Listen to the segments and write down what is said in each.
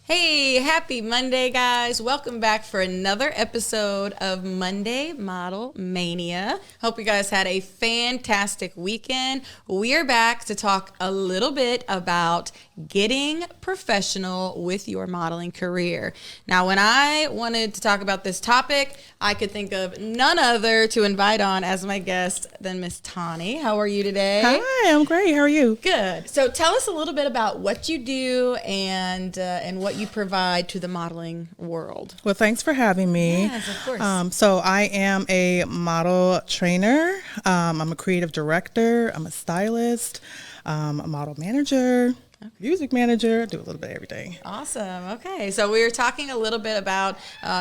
Hey, happy Monday, guys. Welcome back for another episode of Monday Model Mania. Hope you guys had a fantastic weekend. We are back to talk a little bit about getting professional with your modeling career. Now, when I wanted to talk about this topic, I could think of none other to invite on as my guest than Miss Tawny. How are you today? Hi, I'm great. How are you? Good. So tell us a little bit about what you do and what you provide to the modeling world. Well, thanks for having me. Yes, of course. So I am a model trainer. I'm a creative director. I'm a stylist. A model manager. Music manager. I do a little bit of everything. Awesome. Okay, so we were talking a little bit about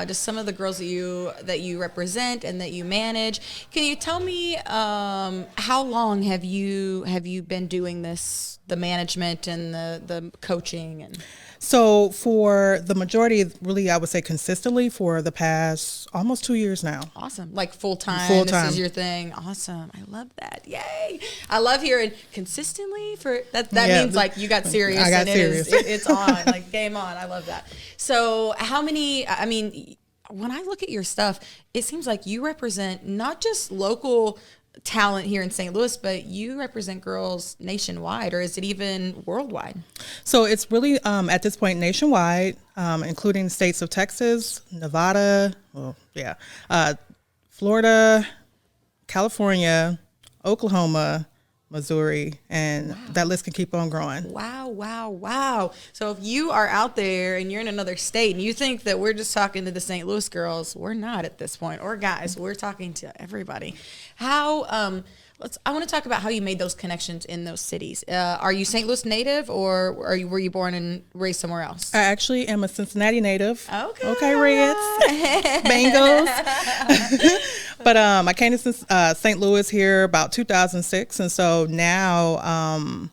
just some of the girls that you represent and that you manage. Can you tell me how long have you been doing this, the management and the coaching and? So for the majority, really, I would say consistently for the past almost 2 years now. Awesome. Like full time. Full time. This is your thing. Awesome. I love that. Yay. I love hearing consistently for that. That means like you got serious. I got serious. It's on, like game on. I love that. So how many, I mean, when I look at your stuff, it seems like you represent not just local talent here in St. Louis, but you represent girls nationwide, or is it even worldwide? So it's really at this point nationwide, including the states of Texas, Nevada, Florida, California, Oklahoma, Missouri, and that list can keep on growing. Wow. So if you are out there and you're in another state and you think that we're just talking to the St. Louis girls, we're not at this point, or guys, we're talking to everybody. How, I want to talk about how you made those connections in those cities. Are you St. Louis native, or were you born and raised somewhere else? I actually am a Cincinnati native. Okay, Reds, Bengals. But I came to St. Louis here about 2006, and so now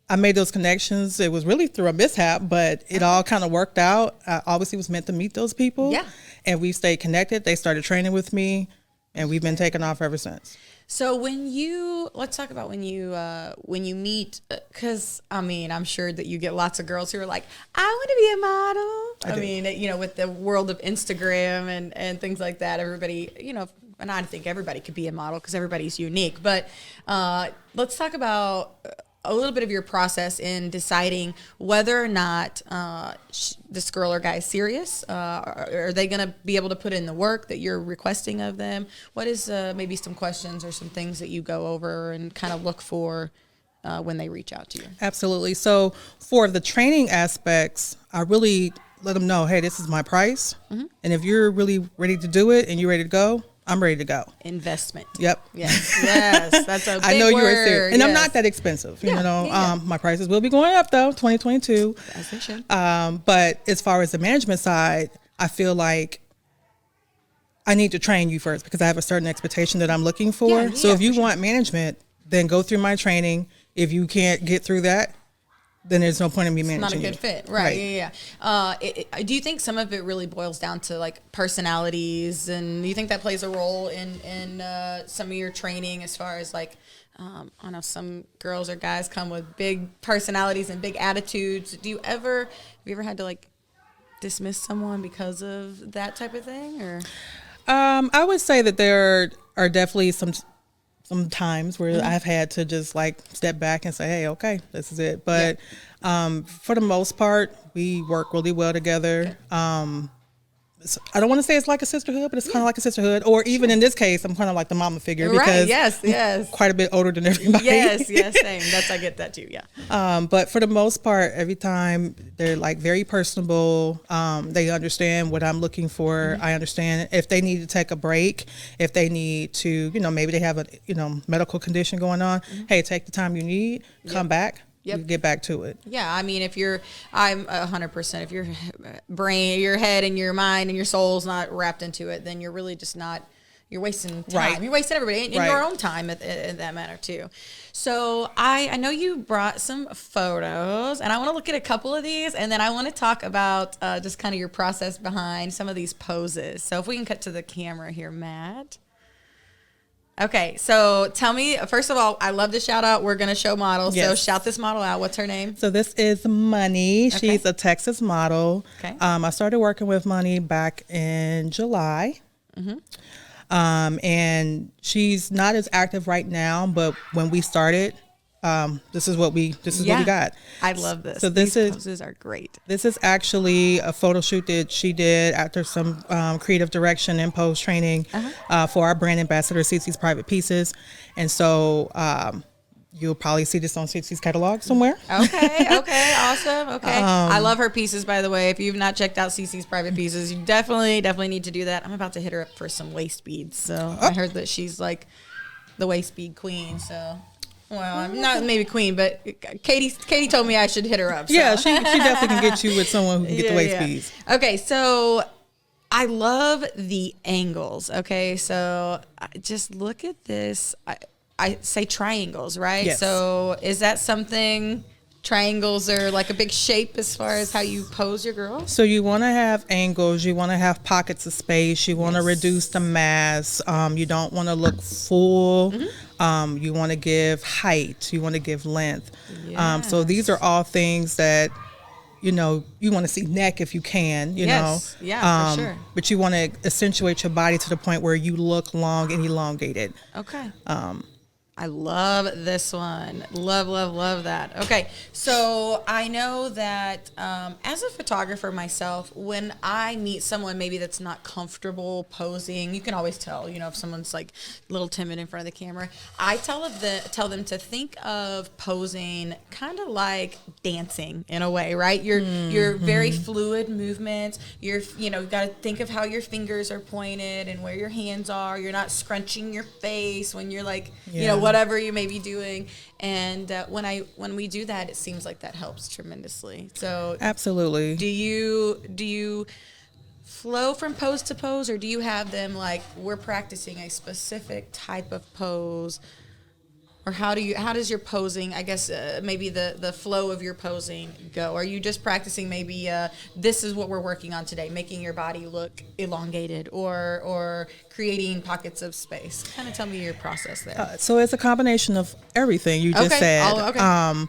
I made those connections. It was really through a mishap, but it all kind of worked out. I obviously was meant to meet those people, and we stayed connected. They started training with me, and we've been taking off ever since. So let's talk about when you meet, because I mean, I'm sure that you get lots of girls who are like, I want to be a model. I mean, with the world of Instagram and things like that, everybody, and I think everybody could be a model because everybody's unique. But let's talk about a little bit of your process in deciding whether or not this girl or guy is serious. Are they going to be able to put in the work that you're requesting of them? What is maybe some questions or some things that you go over and kind of look for when they reach out to you? Absolutely. So for the training aspects, I really let them know, hey, this is my price. Mm-hmm. And if you're really ready to do it and you're ready to go, I'm ready to go. Investment. Yep. Yes. That's a big I know you were serious. And yes. I'm not that expensive. My prices will be going up though, 2022. As they should. But as far as the management side, I feel like I need to train you first because I have a certain expectation that I'm looking for. So if you want management, then go through my training. If you can't get through that, then there's no point in me managing you. It's not a good fit. Right. Do you think some of it really boils down to like personalities, and do you think that plays a role in some of your training as far as like, I know some girls or guys come with big personalities and big attitudes. Have you ever had to like dismiss someone because of that type of thing, or? I would say that there are definitely some times where I've had to just like step back and say, hey, okay, this is it. But for the most part, we work really well together. I don't want to say it's like a sisterhood, but it's kind of like a sisterhood. Or even in this case, I'm kind of like the mama figure because yes. I'm quite a bit older than everybody. Yes, same. I get that too, yeah. But for the most part, every time they're like very personable. They understand what I'm looking for. Mm-hmm. I understand if they need to take a break, if they need to, maybe they have a, medical condition going on. Mm-hmm. Hey, take the time you need, come back. You get back to it. Yeah, I mean, I'm 100%. If your brain, your head, and your mind and your soul's not wrapped into it, then you're really just not. You're wasting time. Right. You're wasting everybody and your own time in that matter too. So I know you brought some photos, and I want to look at a couple of these, and then I want to talk about just kind of your process behind some of these poses. So if we can cut to the camera here, Matt. Okay, so tell me, first of all, I love to shout out. We're going to show models. So Yes. shout this model out. What's her name? So this is Money. She's a Texas model. Okay. I started working with Money back in July. And she's not as active right now, but when we started, this is what we got. I love this. So These poses are great. This is actually a photo shoot that she did after some creative direction and pose training for our brand ambassador, CC's Private Pieces. And so you'll probably see this on CC's catalog somewhere. Okay, awesome. Okay. I love her pieces, by the way. If you've not checked out CC's Private Pieces, you definitely need to do that. I'm about to hit her up for some waist beads. So I heard that she's like the waist bead queen, so... Well, I'm not maybe queen, but Katie told me I should hit her up. So. Yeah, she definitely can get you with someone who can get the waist beads. Okay, so I love the angles. Okay, so just look at this. I say triangles, right? Yes. So is that something? Triangles are like a big shape as far as how you pose your girls? So you want to have angles, you want to have pockets of space, you want to reduce the mass, you don't want to look full, you want to give height, you want to give length. So these are all things that, you know, you want to see neck if you can, you know. Yeah, for sure. But you want to accentuate your body to the point where you look long and elongated. Okay. I love this one. Love that. Okay, so I know that as a photographer myself, when I meet someone maybe that's not comfortable posing, you can always tell, you know, if someone's like a little timid in front of the camera. I tell them to think of posing kind of like dancing in a way, right? You're very fluid movements. You got to think of how your fingers are pointed and where your hands are. You're not scrunching your face when you're like, you know, whatever you may be doing, and when we do that, it seems like that helps tremendously. So absolutely. Do you flow from pose to pose, or do you have them like we're practicing a specific type of pose, or how does your posing, I guess maybe the flow of your posing go? Are you just practicing maybe this is what we're working on today, making your body look elongated or creating pockets of space? Kind of tell me your process there. So it's a combination of everything you just said.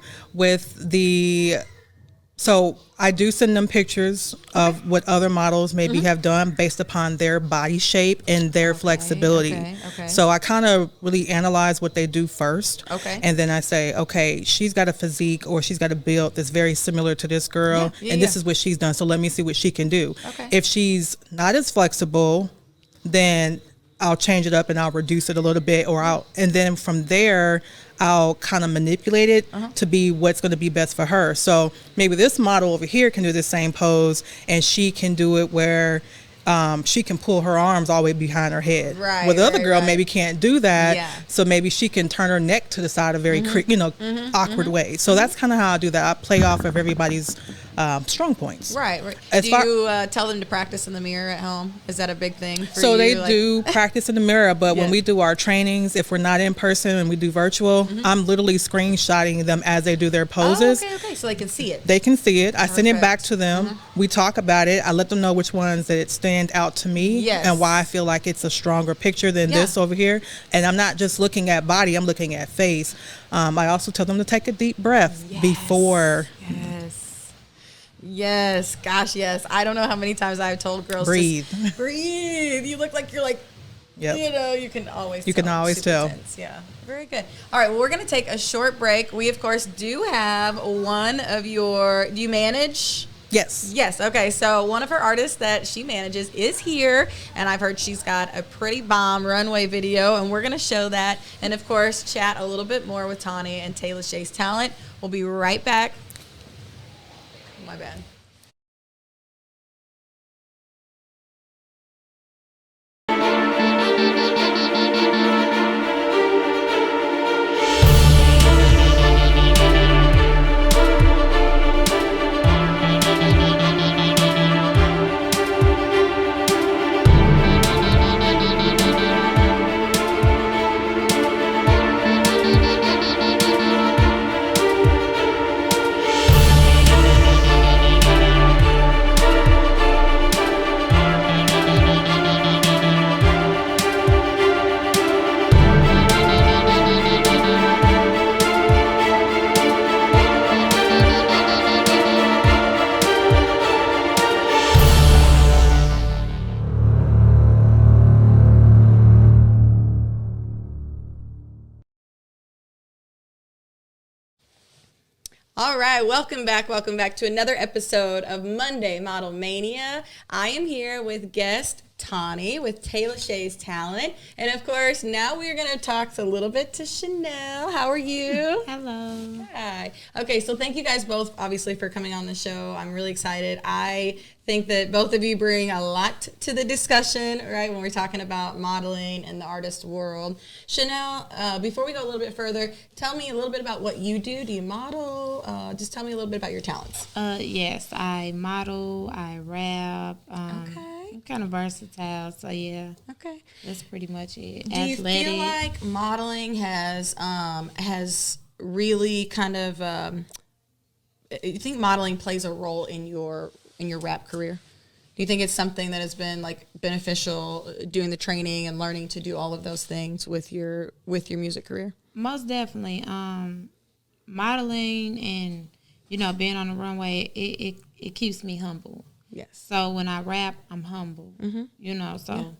So I do send them pictures of what other models maybe have done based upon their body shape and their flexibility. Okay. So I kind of really analyze what they do first. Okay. And then I say, okay, she's got a physique or she's got a build that's very similar to this girl. And this is what she's done. So let me see what she can do. Okay. If she's not as flexible, then I'll change it up and I'll reduce it a little bit, and then from there, I'll kind of manipulate it to be what's going to be best for her. So maybe this model over here can do the same pose, and she can do it where she can pull her arms all the way behind her head. Right. Well, the other girl maybe can't do that. Yeah. So maybe she can turn her neck to the side a very, awkward way. So that's kind of how I do that. I play off of everybody's strong points. Right. Do you tell them to practice in the mirror at home? Is that a big thing for you? So they do practice in the mirror, but when we do our trainings, if we're not in person and we do virtual, I'm literally screenshotting them as they do their poses. Oh, okay. So they can see it. They can see it. I send it back to them. We talk about it. I let them know which ones that it stand out to me and why I feel like it's a stronger picture than this over here. And I'm not just looking at body, I'm looking at face. I also tell them to take a deep breath before. Yes. Gosh, yes. I don't know how many times I've told girls breathe. Breathe. You look like you're like, you know, you can always tell. Tense. Yeah. Very good. All right. Well, we're going to take a short break. We, of course, do have one of do you manage? Yes. Okay. So one of her artists that she manages is here, and I've heard she's got a pretty bomb runway video, and we're going to show that. And, of course, chat a little bit more with Tawny and Taylor Shay's talent. We'll be right back. My bad. All right, welcome back to another episode of Monday Model Mania. I am here with guest Tawny with Taylor Shay's Talent. And of course, now we're going to talk a little bit to Chanel. How are you? Hello. Hi. Okay, so thank you guys both, obviously, for coming on the show. I'm really excited. I think that both of you bring a lot to the discussion, right, when we're talking about modeling and the artist world. Chanel, before we go a little bit further, tell me a little bit about what you do. Do you model? Just tell me a little bit about your talents. Yes, I model, I rap. Okay. I'm kind of versatile, so yeah. Okay. That's pretty much it. Do you feel like modeling has really kind of you think modeling plays a role in your rap career? Do you think it's something that has been like beneficial doing the training and learning to do all of those things with your music career? Most definitely. Modeling and being on the runway, it keeps me humble. Yes. So when I rap, I'm humble. Mm-hmm. So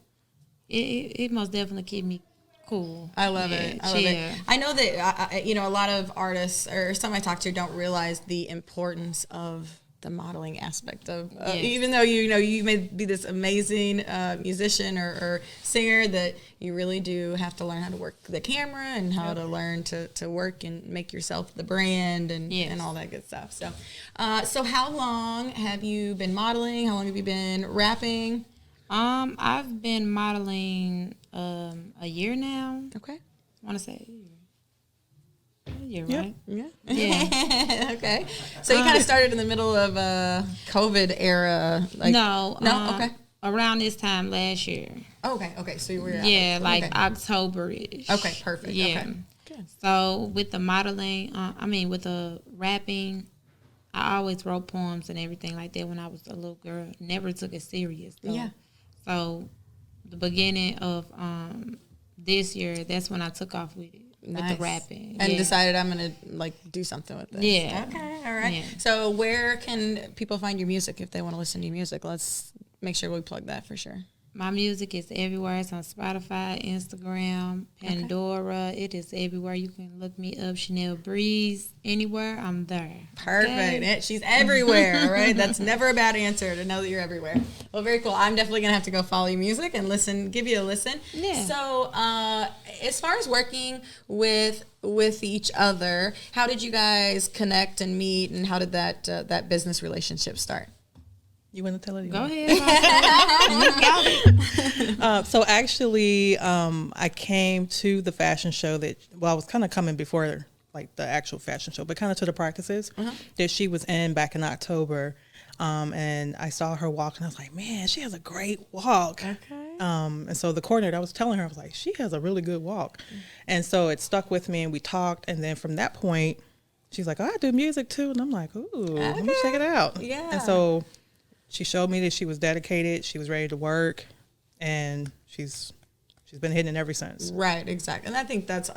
it most definitely keep me cool. I love it. I love it. I know that a lot of artists or some I talk to don't realize the importance of the modeling aspect of even though you may be this amazing musician or singer, that you really do have to learn how to work the camera and how to learn to work and make yourself the brand and all that good stuff. So how long have you been modeling? How long have you been rapping? I've been modeling a year now. Okay. I want to say a year, right? Yeah. Yeah. Okay. So you kind of started in the middle of COVID era. No. Okay. Around this time last year. Okay. So you were October-ish. Okay, perfect. Yeah. Okay. Good. So with the modeling, with the rapping, I always wrote poems and everything like that when I was a little girl. Never took it serious though. Yeah. So the beginning of this year, that's when I took off with it. Nice. With the rapping. And decided I'm going to do something with this. Yeah. Okay. All right. Yeah. So where can people find your music if they want to listen to your music? Let's make sure we plug that for sure. My music is everywhere. It's on Spotify, Instagram, Pandora. Okay. It is everywhere. You can look me up, Chanel Brezz. Anywhere, I'm there. Perfect. Okay? She's everywhere, right? That's never a bad answer to know that you're everywhere. Well, very cool. I'm definitely going to have to go follow your music and give you a listen. Yeah. So as far as working with each other, how did you guys connect and meet, and how did that business relationship start? You want to tell it? Go ahead. You got it. So actually, I came to the fashion show I was kind of coming before like the actual fashion show, but kind of to the practices that she was in back in October. And I saw her walk and I was like, man, she has a great walk. Okay. And so the coordinator, I was telling her, I was like, she has a really good walk. And so it stuck with me and we talked. And then from that point, she's like, oh, I do music too. And I'm like, ooh, let me check it out. Yeah. And so she showed me that she was dedicated, she was ready to work, and she's been hitting it ever since. Right, exactly. And I think that's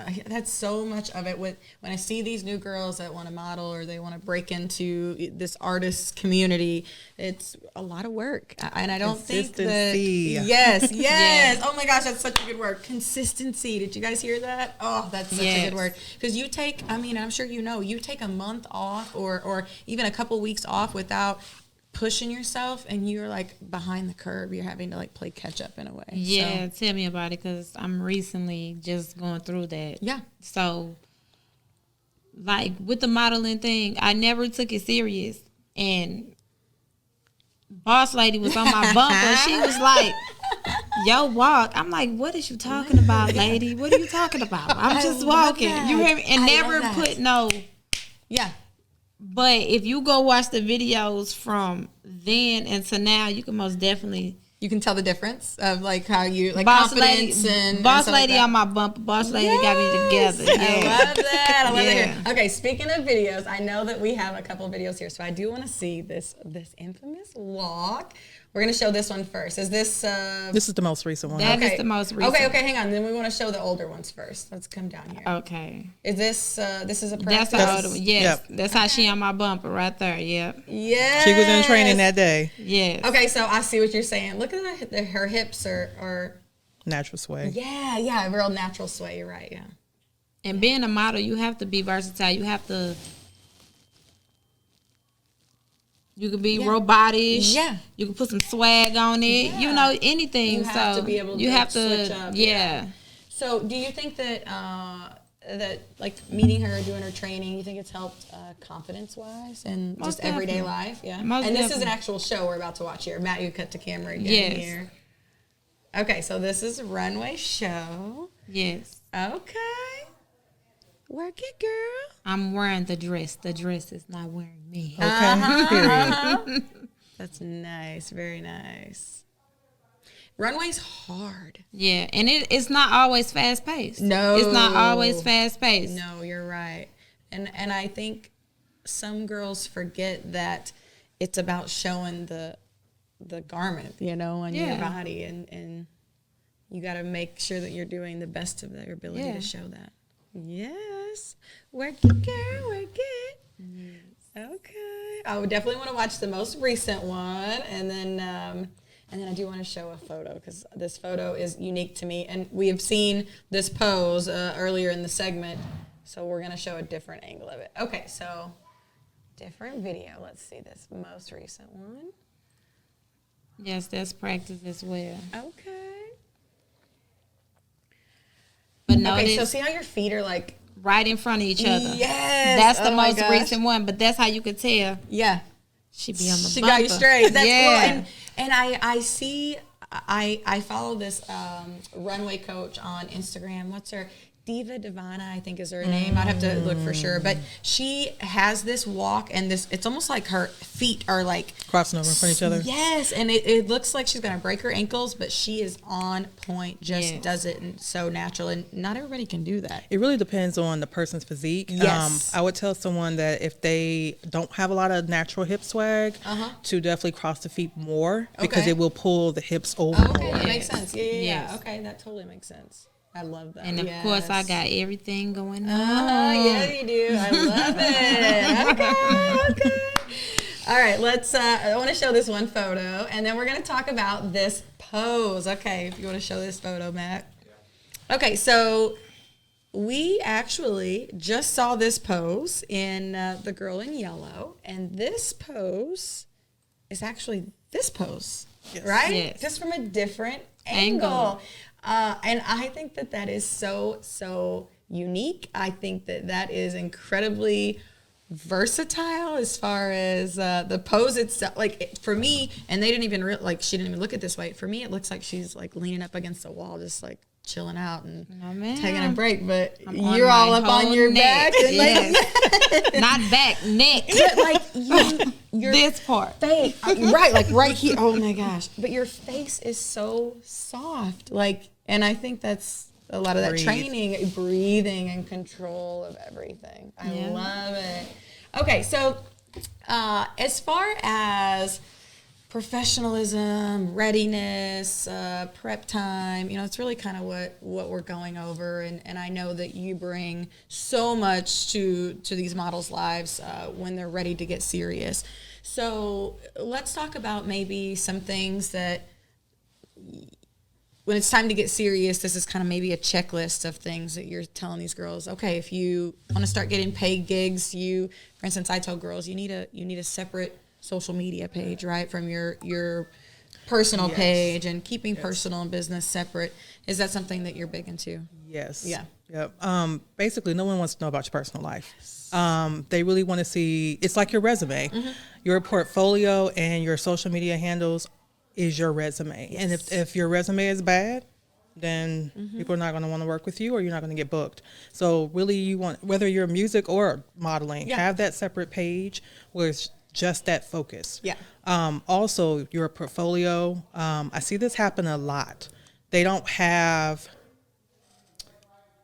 so much of it. When I see these new girls that want to model or they want to break into this artist community, it's a lot of work. And I don't think that... Yes. Yes. Oh my gosh, that's such a good word. Consistency. Did you guys hear that? Oh, that's such a good word. Because you take, I'm sure you take a month off or even a couple weeks off without pushing yourself, and you're like behind the curve. You're having to like play catch up in a way. Yeah, tell me about it, because I'm recently just going through that. Yeah. So, like with the modeling thing, I never took it serious, and boss lady was on my bumper. She was like, "Yo, walk." I'm like, "What is you talking about, lady? What are you talking about?" I'm just walking. You hear me? And never put no. Yeah. But if you go watch the videos from then and to now, you can most definitely... You can tell the difference of like how you like boss confidence lady, and boss and lady like on my bumper. Boss lady got me together. Yeah. I love that. I love Yeah. that. Okay, speaking of videos, I know that we have a couple of videos here, so I do want to see this infamous walk. We're going to show this one first. Is this... This is the most recent one. That is the most recent. Okay, hang on. Then we want to show the older ones first. Let's come down here. Okay. Is this is a That's practice? the older one. Yes. Yep. That's how she on my bumper right there. Yep. Yes. She was in training that day. Yes. Okay, so I see what you're saying. Look at her hips are... Natural sway. Yeah, real natural sway. You're right, yeah. And being a model, you have to be versatile. You have to You could be robotish. Yeah. You can put some swag on it. Yeah. You know, anything. You have to be able to switch up. Yeah. So do you think that that like meeting her, doing her training, you think it's helped confidence wise and Most just everyday definitely. life? Yeah. Most and this is definitely. an actual show we're about to watch here. Matt, you cut to camera again Yes. here. Okay, so this is a runway show. Yes. Okay. Work it, girl. I'm wearing the dress. The dress is not wearing me. Okay. Period. That's nice. Very nice. Runway's hard. Yeah, and it's not always fast paced. No. It's not always fast paced. No, you're right. And I think some girls forget that it's about showing the garment, you know, on your body, and you got to make sure that you're doing the best of your ability to show that. Yes. Work it, girl. Work it. Yes. Okay. I would definitely want to watch the most recent one, and then I do want to show a photo because this photo is unique to me, and we have seen this pose earlier in the segment, so we're gonna show a different angle of it. Okay, so different video. Let's see this most recent one. Yes, that's practice as well. Okay. But notice Okay, so see how your feet are like right in front of each other. Yes. That's the Oh my most gosh. recent one, but that's how you could tell yeah. she be on the She bumper. got you straight. That's yeah. cool. And I see I follow this runway coach on Instagram. What's her? Diva Divana, I think is her name. I'd have to look for sure. But she has this walk and this, it's almost like her feet are like Crossing over in front of each other. Yes, and it looks like she's gonna break her ankles, but she is on point, just Yes. does it and so natural. And not everybody can do that. It really depends on the person's physique. Yes. I would tell someone that if they don't have a lot of natural hip swag, to definitely cross the feet more because Okay. it will pull the hips over Okay, more. that makes sense. Yeah. Yes. Okay, that totally makes sense. I love that. And of course, I got everything going on. Yeah, you do. I love it. Okay. All right, let's. I want to show this one photo, and then we're going to talk about this pose. Okay, if you want to show this photo, Matt. Okay, so we actually just saw this pose in The Girl in Yellow, and this pose is actually this pose, right? Yes. Just from a different angle. And I think that is so unique. I think that is incredibly versatile as far as the pose itself. Like for me, and they didn't even she didn't even look at this way. For me, it looks like she's like leaning up against the wall, just like chilling out and taking a break. But you're all up on your back, and like not back, neck. but like your This part. face, right? Like right here. Oh my gosh! But your face is so soft, like, and I think that's a lot of that training, breathing, and control of everything. I love it. Okay, so as far as professionalism, readiness, prep time, you know, it's really kind of what we're going over, and I know that you bring so much to these models' lives when they're ready to get serious. So let's talk about maybe some things that when it's time to get serious, this is kind of maybe a checklist of things that you're telling these girls. Okay, if you want to start getting paid gigs, for instance, I tell girls you need a separate social media page, right, from your personal page, and keeping personal and business separate. Is that something that you're big into? Yes. Yeah. Yep. Basically, no one wants to know about your personal life. They really want to see, it's like your resume. Your portfolio and your social media handles is your resume. Yes. And if your resume is bad, then people are not going to want to work with you, or you're not going to get booked. So really, you want, whether you're music or modeling, have that separate page where it's just that focus. Yeah. Also, your portfolio. I see this happen a lot. They don't have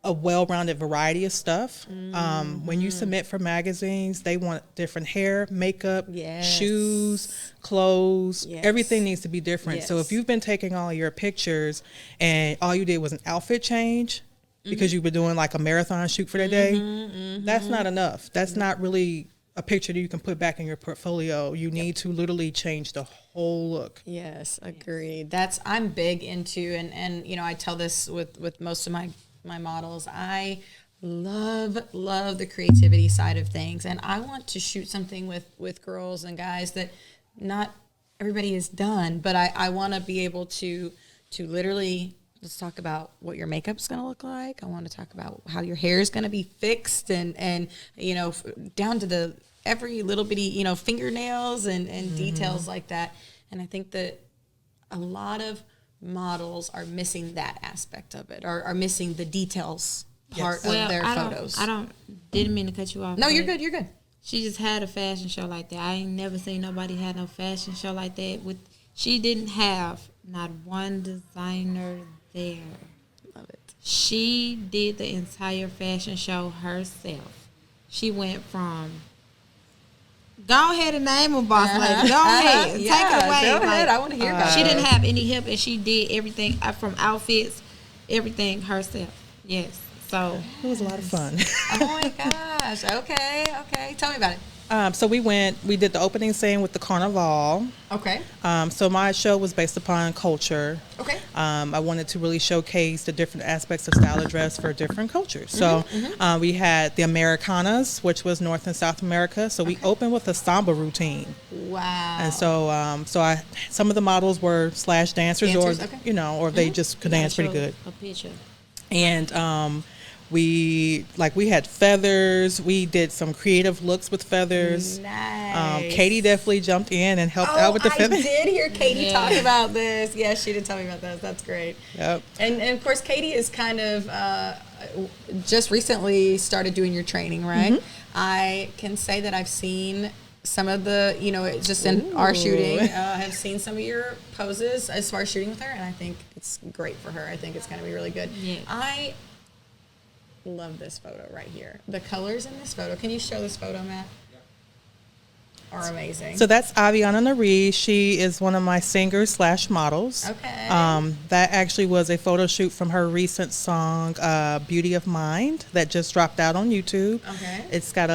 a well-rounded variety of stuff. When you submit for magazines, they want different hair, makeup, shoes, clothes. Everything needs to be different. So if you've been taking all your pictures and all you did was an outfit change because you were doing like a marathon shoot for that day, that's not enough. That's not really a picture that you can put back in your portfolio. You need to literally change the whole look. Yes, agreed. I'm big into, and you know, I tell this with most of my models. I Love the creativity side of things, and I want to shoot something with girls and guys that not everybody has done, but I want to be able to literally, let's talk about what your makeup's going to look like. I want to talk about how your hair is going to be fixed, and you know, down to the every little bitty, you know, fingernails and details like that. And I think that a lot of models are missing that aspect of it, are missing the details part of their photos. Didn't mean to cut you off. No, you're good. You're good. She just had a fashion show like that. I ain't never seen nobody had no fashion show like that. She didn't have not one designer there. Love it. She did the entire fashion show herself. She went from, go ahead and name them, boss lady. Go ahead. Take it away. Go ahead. I want to hear about it. She didn't have any help, and she did everything from outfits, everything herself. Yes. So it was a lot of fun. Oh my gosh. Okay. Tell me about it. So we did the opening scene with the carnival. Okay. So my show was based upon culture. Okay. I wanted to really showcase the different aspects of style of dress for different cultures. So we had the Americanas, which was North and South America. So we opened with a samba routine. Wow. And so some of the models were dancers, or you know, or they just could dance pretty good. A picture. And we had feathers. We did some creative looks with feathers. Nice. Katie definitely jumped in and helped out with the feathers. I did hear Katie talk about this. Yeah, she did tell me about that. That's great. Yep. And of course, Katie is kind of just recently started doing your training, right? I can say that I've seen some of the, you know, just in our shooting, have seen some of your poses as far as shooting with her, and I think it's great for her. I think it's going to be really good. Yeah. I love this photo right here. The colors in this photo. Can you show this photo, Matt? Are amazing. So that's Aviana Nari. She is one of my singers / models. Okay. That actually was a photo shoot from her recent song, Beauty of Mind, that just dropped out on YouTube. Okay. It's got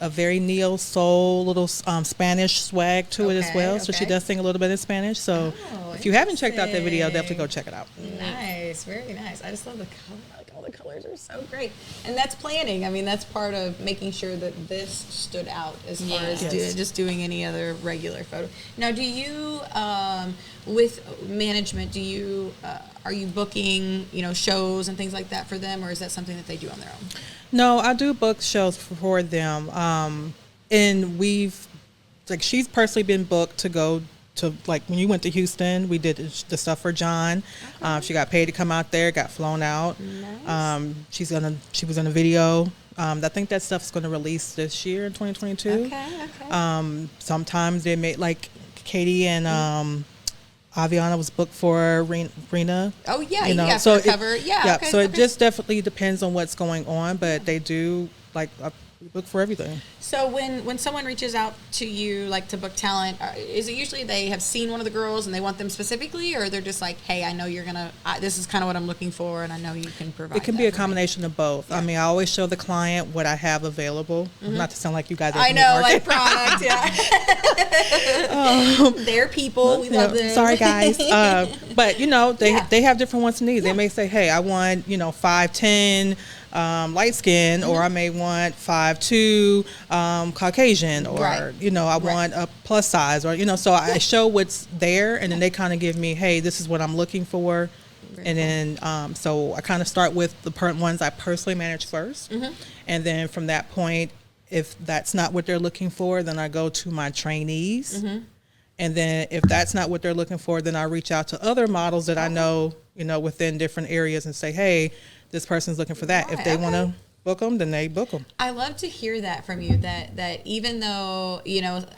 a very neo soul little Spanish swag to it as well. So she does sing a little bit in Spanish. So if you haven't checked out that video, definitely go check it out. Nice, very nice. I just love the color. Like all the colors are so great, and that's planning. I mean, that's part of making sure that this stood out as far as just doing any other regular photo. Now, do you, with management, are you booking, you know, shows and things like that for them, or is that something that they do on their own? No, I do book shows for them. And she's personally been booked to go to, like, when you went to Houston, we did the stuff for John. Okay. She got paid to come out there, got flown out. Nice. She was in a video. I think that stuff's going to release this year in 2022. Okay. Sometimes they may, like Katie and Aviana was booked for Rena. Oh yeah, you know, yeah, so for cover. Yeah. Okay, so it just definitely depends on what's going on, but they do book for everything. So when someone reaches out to you, like to book talent, is it usually they have seen one of the girls and they want them specifically, or they're just like, hey, I know you're gonna. this is kind of what I'm looking for, and I know you can provide. It can be a combination of both. Yeah. I mean, I always show the client what I have available. Not to sound like you guys. I know, like product. Yeah. They're people. We love them. Sorry, guys. But you know, they have different wants and needs. They may say, hey, I want 5'10". Light skin, or I may want 5'2", Caucasian, or I want a plus size, or so I show what's there, and then they kind of give me, hey, this is what I'm looking for. And then so I kind of start with the ones I personally manage first, and then from that point, if that's not what they're looking for, then I go to my trainees. And then if that's not what they're looking for, then I reach out to other models that I know, within different areas, and say, hey, this person's looking for that. If they want to book them, then they book them. I love to hear that from you, that even though,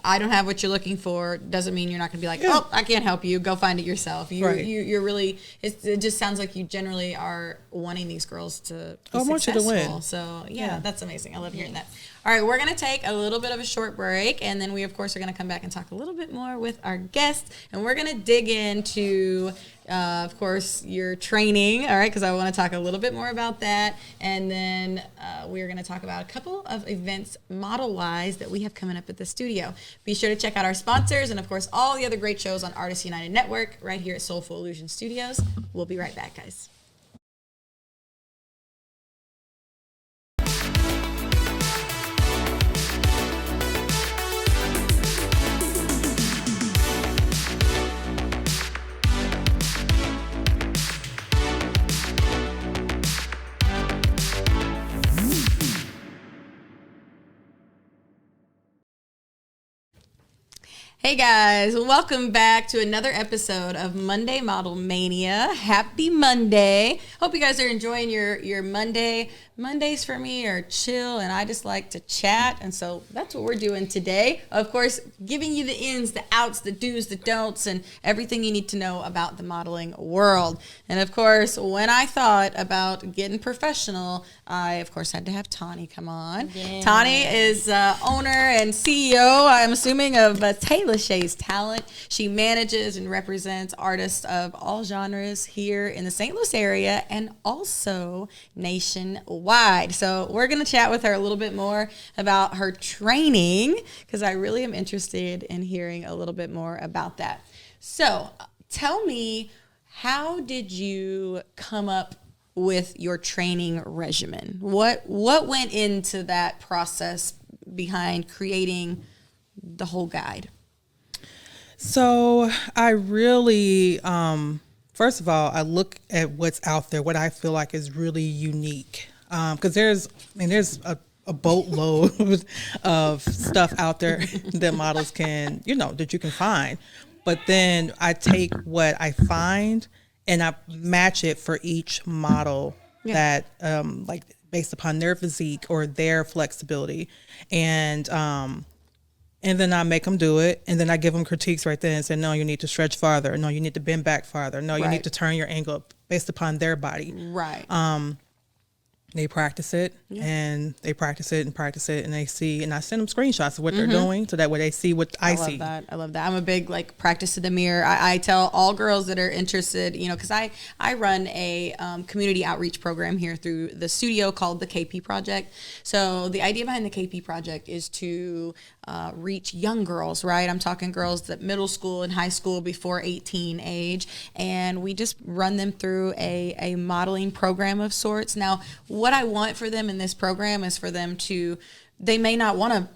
I don't have what you're looking for, doesn't mean you're not going to be like, oh, I can't help you. Go find it yourself. You're really, it just sounds like you generally are wanting these girls to be successful. I want you to win. So, that's amazing. I love hearing that. All right, we're going to take a little bit of a short break, and then we, of course, are going to come back and talk a little bit more with our guests, and we're going to dig into, of course, your training, all right, because I want to talk a little bit more about that, and then we're going to talk about a couple of events model-wise that we have coming up at the studio. Be sure to check out our sponsors and, of course, all the other great shows on Artists United Network right here at Soulful Illusion Studios. We'll be right back, guys. Hey guys, welcome back to another episode of Monday Model Mania. Happy Monday. Hope you guys are enjoying your Monday. Mondays for me are chill and I just like to chat, and so that's what we're doing today. Of course, giving you the ins, the outs, the do's, the don'ts, and everything you need to know about the modeling world. And of course, when I thought about getting professional, I of course had to have Tawny come on. Yeah. Tawny is owner and CEO, I'm assuming, of Taylor Shay's Talent. She manages and represents artists of all genres here in the St. Louis area and also nationwide. So we're going to chat with her a little bit more about her training, because I really am interested in hearing a little bit more about that. So tell me, how did you come up with your training regimen? What went into that process behind creating the whole guide? So I really, first of all, I look at what's out there, what I feel like is really unique. Because there's a boatload of stuff out there that models can, that you can find. But then I take what I find and I match it for each model that, like, based upon their physique or their flexibility. And then I make them do it. And then I give them critiques right there and say, no, you need to stretch farther. No, you need to bend back farther. No, you need to turn your angle up based upon their body. Right. They practice it and they practice it and they see, and I send them screenshots of what they're doing so that way they see what I see. I love that. I'm a big practice in the mirror. I tell all girls that are interested, because I run a community outreach program here through the studio called the KP Project. So the idea behind the KP Project is to reach young girls, right? I'm talking girls that middle school and high school before 18 age, and we just run them through a modeling program of sorts. Now, what I want for them in this program is for them to, they may not want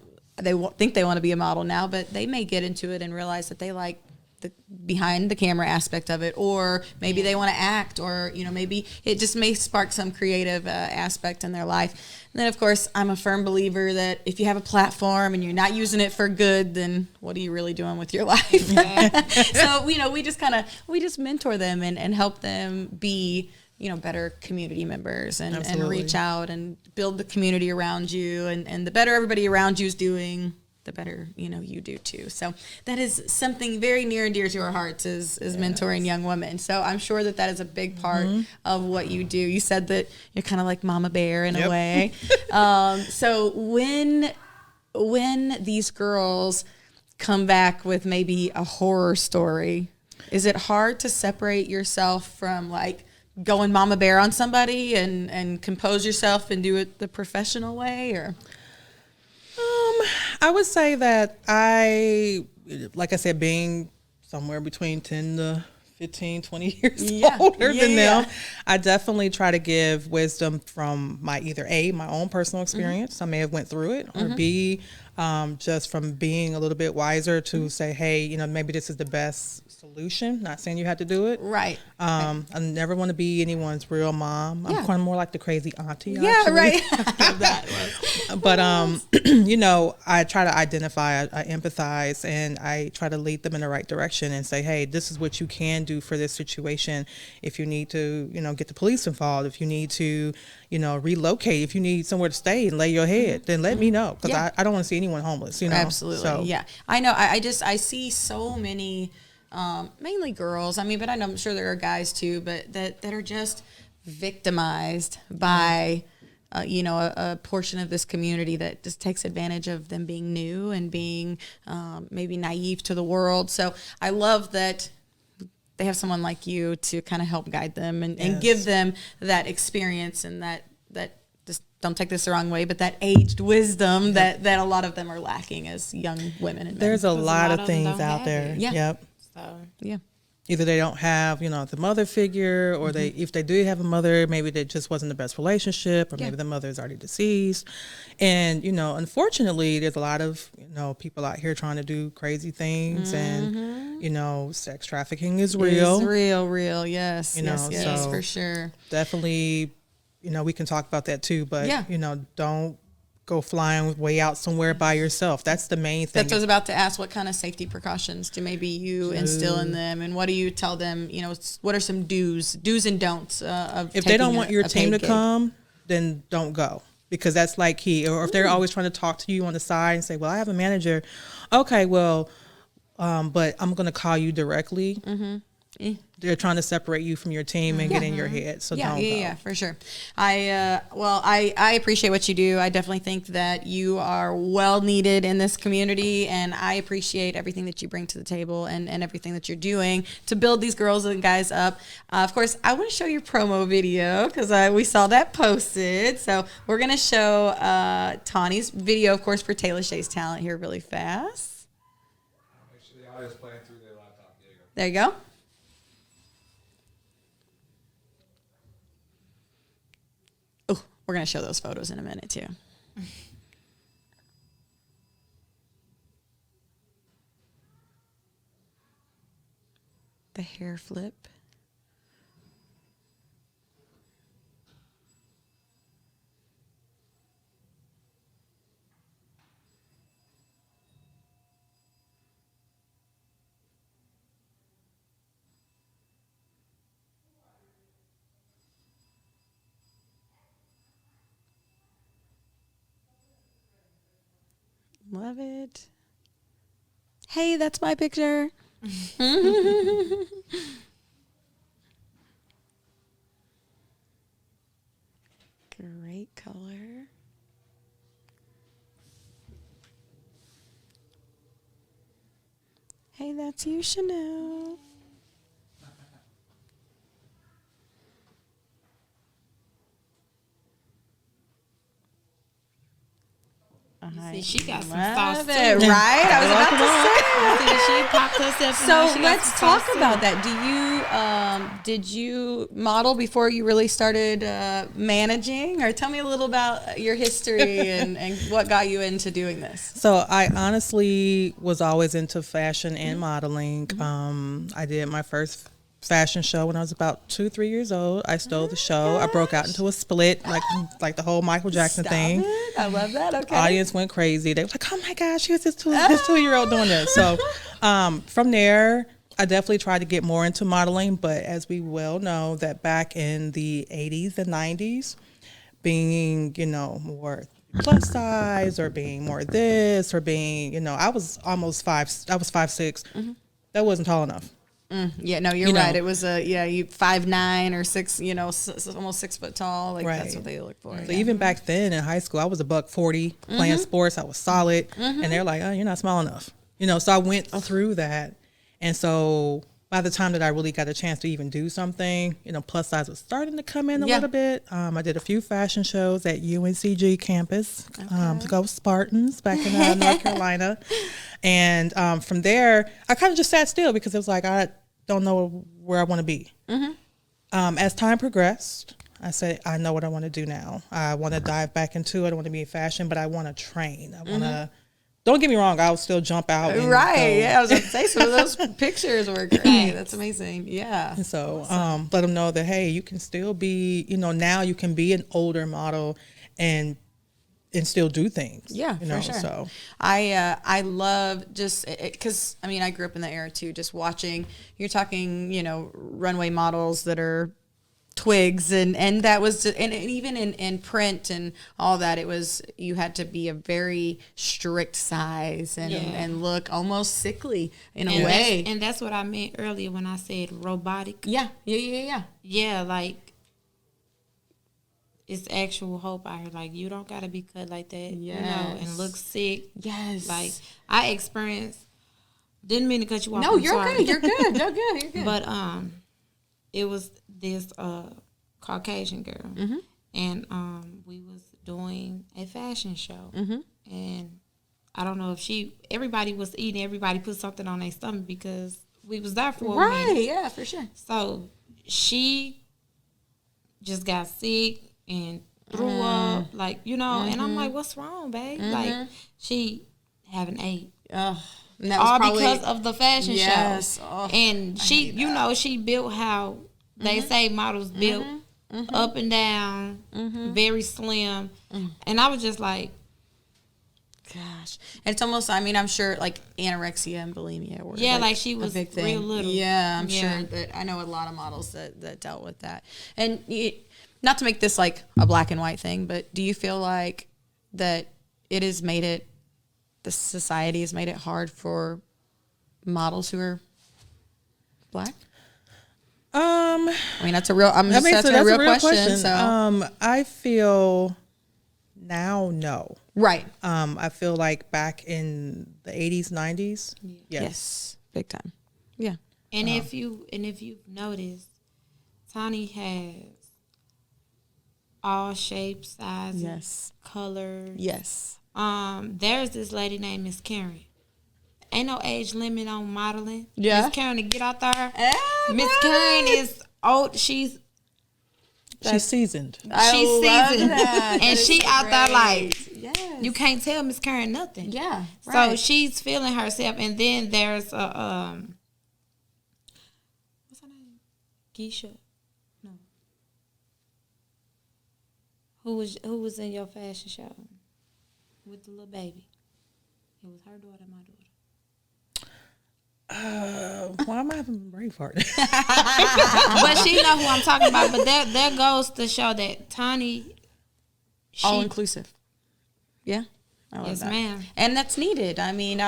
to, think they want to be a model now, but they may get into it and realize that they like the behind the camera aspect of it, or maybe they want to act, or maybe it just may spark some creative aspect in their life. And then of course I'm a firm believer that if you have a platform and you're not using it for good, then what are you really doing with your life? So we just mentor them and help them be better community members and reach out and build the community around you, and the better everybody around you is doing, the better you do too. So that is something very near and dear to our hearts is mentoring young women. So I'm sure that is a big part of what you do. You said that you're kind of like Mama Bear in a way. So when these girls come back with maybe a horror story, is it hard to separate yourself from going Mama Bear on somebody and compose yourself and do it the professional way, or? I would say that like I said, being somewhere between 10 to 15, 20 years older than them, I definitely try to give wisdom from my own personal experience. I may have went through it, or B, just from being a little bit wiser to say, hey, maybe this is the best solution. Not saying you have to do it. Right. I never want to be anyone's real mom. I'm kind of more like the crazy auntie. Yeah, right. But, I try to identify, I empathize, and I try to lead them in the right direction and say, hey, this is what you can do for this situation. If you need to, get the police involved, if you need to, relocate, if you need somewhere to stay and lay your head, then let me know, because I don't want to see anyone homeless, Absolutely. So. Yeah. I know. I see so many, mainly girls. But I'm sure there are guys too, but that are just victimized by, a portion of this community that just takes advantage of them being new and being maybe naive to the world. So I love that they have someone like you to kind of help guide them and give them that experience, and that just, don't take this the wrong way, but that aged wisdom that a lot of them are lacking as young women and men. There's a lot of things out there. Yeah. Yep. So Either they don't have, the mother figure, or if they do have a mother, maybe that just wasn't the best relationship, or maybe the mother is already deceased. And, unfortunately, there's a lot of, people out here trying to do crazy things, and, sex trafficking is real. It's real. Yes. Yes, so for sure. Definitely, we can talk about that too, but, don't go flying way out somewhere by yourself. That's the main thing. That's what I was about to ask. What kind of safety precautions do maybe you instill in them, and what do you tell them? You know, what are some do's and don'ts of if they don't want your team to come, then don't go, because that's like key. Or if they're always trying to talk to you on the side and say, "Well, I have a manager." Okay, well, but I'm going to call you directly. They're trying to separate you from your team and get in your head. So don't go. Yeah, for sure. I appreciate what you do. I definitely think that you are well needed in this community, and I appreciate everything that you bring to the table and everything that you're doing to build these girls and guys up. Of course, I want to show your promo video because we saw that posted. So we're going to show Tawny's video, of course, for Taylor Shay's Talent here really fast. Make sure the audio's playing through their laptop. There you go. We're going to show those photos in a minute, too. The hair flip. Love it. Hey, that's my picture. Great color. Hey, that's you, Chanel. See, she got some Love sauce it, too. right? I was about to say. See, she popped herself. So let's talk about that. Did you model before you really started managing, or tell me a little about your history and what got you into doing this? So I honestly was always into fashion and modeling. I did my first fashion show when I was about 2-3 years old. I stole the show. I broke out into a split, like the whole Michael Jackson thing. It. I love that. Okay. Audience went crazy. They were like, "Oh my gosh, here's this 2-year-old doing this." So from there, I definitely tried to get more into modeling. But as we well know, that back in the 80s and 90s, being, more plus size or being more this or being, I was almost 5'6". That wasn't tall enough. Yeah, no, you're right. It was you 5'9" or 6, almost 6 foot tall. Like that's what they look for. So even back then in high school, I was $140 playing sports. I was solid, and they're like, "Oh, you're not small enough." So I went through that, and so by the time that I really got a chance to even do something, plus size was starting to come in a little bit. I did a few fashion shows at UNCG campus to go Spartans back in North Carolina, and from there, I kind of just sat still because it was like I don't know where I want to be. As time progressed, I said, I know what I want to do now. I want to dive back into it. I want to be in fashion, but I want to train. I want to, don't get me wrong, I'll still jump out. And right. Yeah, I was going to say some of those pictures were great. That's amazing. Yeah. And so let them know that, hey, you can still be, now you can be an older model and still do things. Yeah, for sure. So I love just because I grew up in the era too. Just watching, you're talking, runway models that are twigs, and that was and even in print and all that. It was, you had to be a very strict size and look almost sickly in a way. And that's what I meant earlier when I said robotic. Yeah. Yeah, like. It's actual hope out here. Like, you don't gotta be cut like that, and look sick. Yes. Like, I experienced. Didn't mean to cut you off. No, you're good. You're good. You're good. But it was this Caucasian girl, and we was doing a fashion show, and I don't know if everybody was eating. Everybody put something on their stomach because we was there for a minute. Yeah, for sure. So she just got sick and threw up, like, and I'm like, what's wrong, babe? Like, she haven't ate. And that all was probably, because of the fashion show. Oh, and she, she built how they say models built, up and down, very slim. And I was just like, Gosh, and it's almost. I mean, I'm sure like anorexia and bulimia were like she was a big thing. real little. Yeah, I'm sure that I know a lot of models that dealt with that. And not to make this like a black and white thing, but do you feel like that it has made it, the society has made it hard for models who are black? I mean, that's a real. I'm just asking a real question. So I feel now, no. Right. I feel like back in the 80s, 90s, yes, big time. Yeah. And if you've noticed, Tawny has all shapes, sizes, colors. Yes. There's this lady named Miss Karen. Ain't no age limit on modeling. Yeah. Miss Karen, to get out there. Miss Karen is old. She's seasoned. She's seasoned. And she out there like, yes. you can't tell Miss Karen nothing. Yeah. So Right. she's feeling herself. And then there's a, what's her name? Keisha? No. Who was in your fashion show with the little baby? It was her daughter, my daughter. Why am I having a brain fart? But she know who I'm talking about. But that goes to show that Tawny, All inclusive. Yeah. I love Yes, that. ma'am. And that's needed. I mean,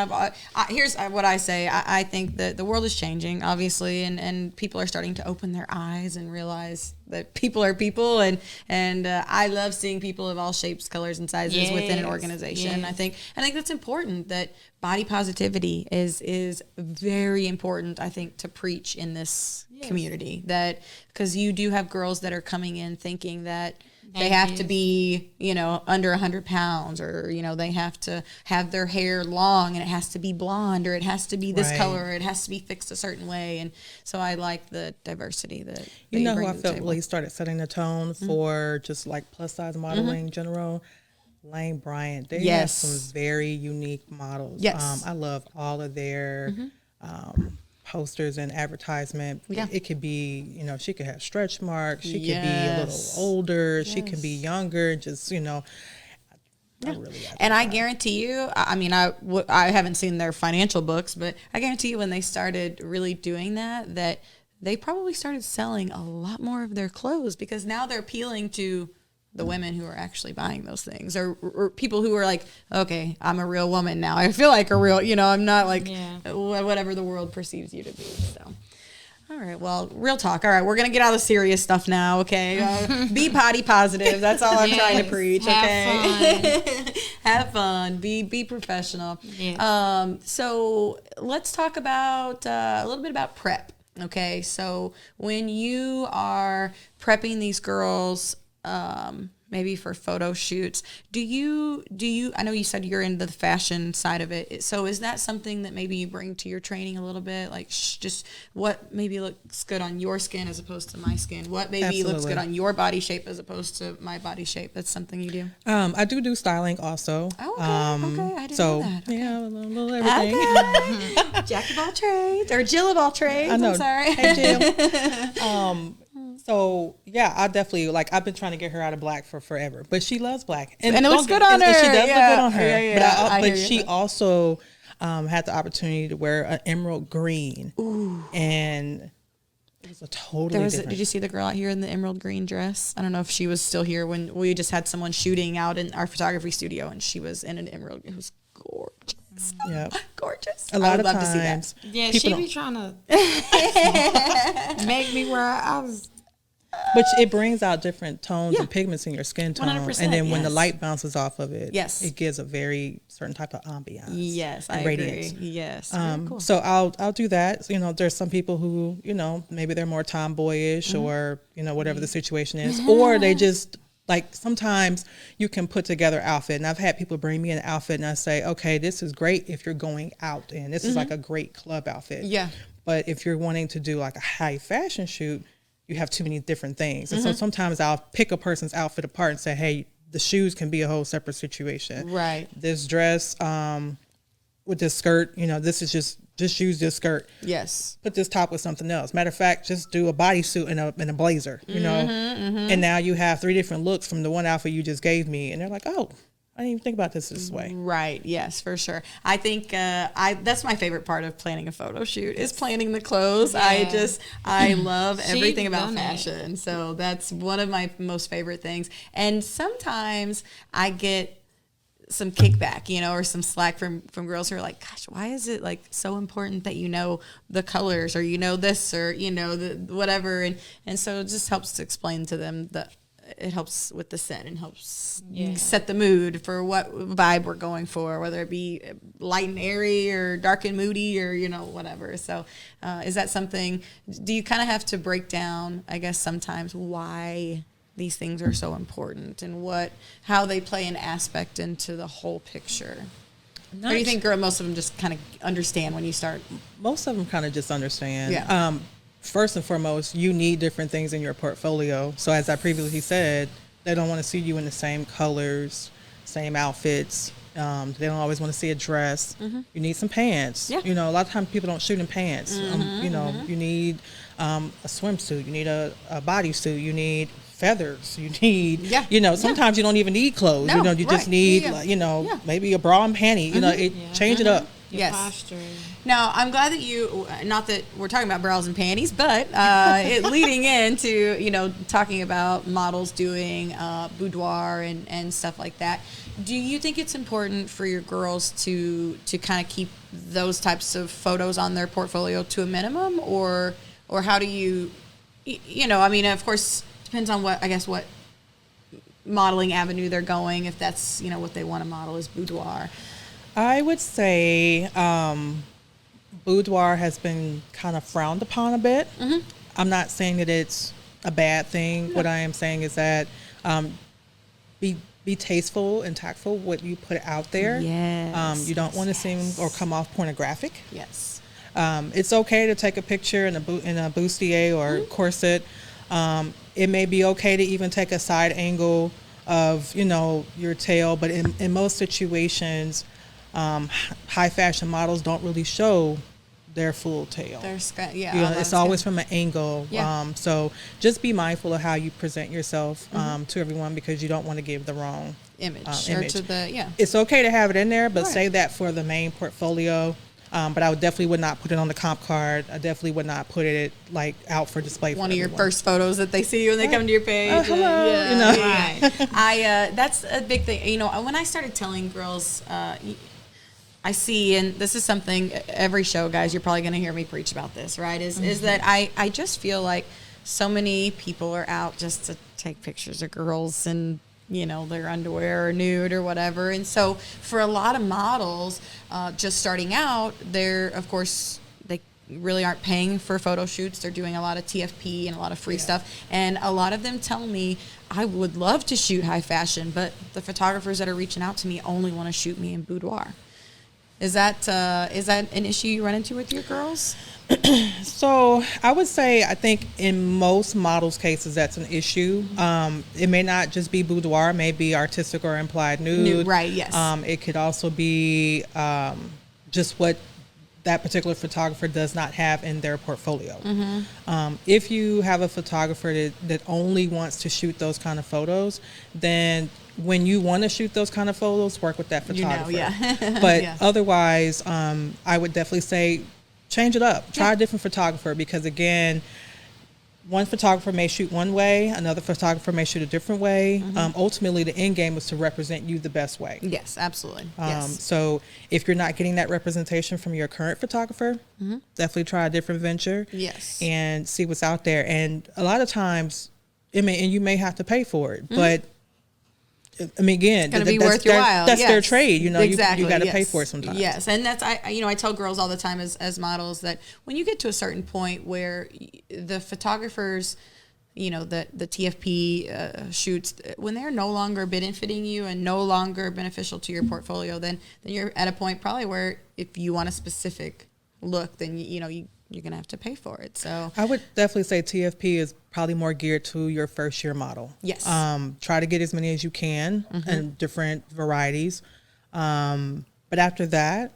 here's what I say. I think that the world is changing, obviously, and people are starting to open their eyes and realize that people are people. And I love seeing people of all shapes, colors, and sizes within an organization. Yes. I think that's important. That body positivity is very important, I think, to preach in this community. That because you do have girls that are coming in thinking that they have to be, under 100 pounds, or, they have to have their hair long and it has to be blonde, or it has to be this color, or it has to be fixed a certain way. And so I like the diversity that You know who bring I to the felt table. really started setting the tone for just like plus size modeling in general? Lane Bryant. They have some very unique models. Yes. I love all of their posters and advertisement. Yeah. It could be, she could have stretch marks. She could be a little older. She could be younger. Just, I really And I guarantee you, I mean, I haven't seen their financial books, but I guarantee you when they started really doing that they probably started selling a lot more of their clothes, because now they're appealing to the women who are actually buying those things, or people who are like, okay, I'm a real woman now. I feel like a real, I'm not like whatever the world perceives you to be. So, all right, well, real talk. All right, we're going to get out of the serious stuff now, okay? Be body positive. That's all I'm trying to preach, okay? Fun. Have fun. Be professional. Yes. So let's talk about a little bit about prep, okay? So when you are prepping these girls, maybe for photo shoots, do you, I know you said you're into the fashion side of it. So is that something that maybe you bring to your training a little bit? Like just what maybe looks good on your skin as opposed to my skin? What maybe looks good on your body shape as opposed to my body shape? That's something you do? I do styling also. Oh, okay. I didn't know that. Okay. Yeah, a little everything. Okay. Jack of all trades, or Jill of all trades. I know. I'm sorry. Hey, Jill. So yeah, I definitely I've been trying to get her out of black for forever, but she loves black, and it looks good on her. She does look good on her. Yeah. But she also had the opportunity to wear an emerald green. Ooh. And it was a totally different. Did you see the girl out here in the emerald green dress? I don't know if she was still here when we just had someone shooting out in our photography studio, and she was in an emerald. It was gorgeous. Yeah, gorgeous. A lot I would of love times, to see that. Yeah, people she don't- be trying to make me where I was. But it brings out different tones and pigments in your skin tone. 100%, And then when the yes. light bounces off of it, Yes. it gives a very certain type of ambiance. Yes, and I radiance. agree. Yes, very cool. So I'll do that. There's some people who, maybe they're more tomboyish or, whatever the situation is, or they just sometimes you can put together outfit. And I've had people bring me an outfit and I say, okay, this is great if you're going out, and this is like a great club outfit. Yeah. But if you're wanting to do a high fashion shoot, you have too many different things. And so sometimes I'll pick a person's outfit apart and say, hey, the shoes can be a whole separate situation. Right. This dress with this skirt, this is just use this skirt. Yes. Put this top with something else. Matter of fact, just do a bodysuit and a blazer, And now you have 3 different looks from the one outfit you just gave me. And they're like, oh, I didn't even think about this way. Right. Yes, for sure. I think that's my favorite part of planning a photo shoot is planning the clothes. Yeah. I love everything She's about done it. fashion. So that's one of my most favorite things. And sometimes I get some kickback, or some slack from girls who are like, gosh, why is it like so important that you know the colors or this or the whatever, and so it just helps to explain to them that it helps with the set and helps set the mood for what vibe we're going for, whether it be light and airy or dark and moody or whatever. So is that something, do you kind of have to break down, I guess, sometimes why these things are so important and how they play an aspect into the whole picture? Or do you think most of them just kind of understand when you start? Most of them kind of just understand. Yeah. First and foremost, you need different things in your portfolio. So as I previously said, they don't want to see you in the same colors, same outfits. They don't always want to see a dress. Mm-hmm. You need some pants. Yeah. A lot of times people don't shoot in pants. Mm-hmm. You need a swimsuit. You need a bodysuit. You need feathers. You need, sometimes you don't even need clothes. No, you just need, maybe a bra and panty. Change it up. Your posture. Now, I'm glad that not that we're talking about bras and panties, but leading into, talking about models doing boudoir and stuff like that. Do you think it's important for your girls to kind of keep those types of photos on their portfolio to a minimum, or how do you, of course, depends on what modeling avenue they're going, if that's, what they want to model is boudoir. I would say boudoir has been kind of frowned upon a bit. Mm-hmm. I'm not saying that it's a bad thing. No. What I am saying is that be tasteful and tactful what you put out there. Yes. You don't want to seem or come off pornographic. Yes. It's okay to take a picture in a bustier or corset. It may be okay to even take a side angle of your tail, but in most situations, high fashion models don't really show their full tail. It's always from an angle. Yeah. So just be mindful of how you present yourself to everyone, because you don't want to give the wrong image. Or it's okay to have it in there, but save that for the main portfolio. But I would not put it on the comp card. I definitely would not put it out for display. One of your first photos that they see you when they come to your page. Hello. Right. That's a big thing. When I started telling girls, I see, and this is something every show, guys, you're probably going to hear me preach about this, right? Is that I just feel like so many people are out just to take pictures of girls and their underwear or nude or whatever. And so for a lot of models just starting out, they really aren't paying for photo shoots. They're doing a lot of TFP and a lot of free stuff. And a lot of them tell me, I would love to shoot high fashion, but the photographers that are reaching out to me only want to shoot me in boudoir. Is that an issue you run into with your girls? So I would say, I think in most models' cases, that's an issue. It may not just be boudoir, it may be artistic or implied nude. Right, yes. It could also be just what that particular photographer does not have in their portfolio. Mm-hmm. If you have a photographer that only wants to shoot those kind of photos, then when you want to shoot those kind of photos, work with that photographer. But otherwise, I would definitely say change it up. Try a different photographer, because again, one photographer may shoot one way, another photographer may shoot a different way. Mm-hmm. Ultimately, the end game is to represent you the best way. Yes, absolutely. So if you're not getting that representation from your current photographer, definitely try a different venture. Yes. And see what's out there. And a lot of times, and you may have to pay for it, but I mean, again, it's going to be worth your while. That's their trade. Exactly. You got to pay for it sometimes. Yes, and that's I tell girls all the time as models that when you get to a certain point where the photographers, the TFP shoots, when they're no longer benefiting you and no longer beneficial to your portfolio, then you're at a point probably where if you want a specific look, then you're going to have to pay for it. So I would definitely say TFP is probably more geared to your first year model. Yes. Try to get as many as you can and different varieties. But after that,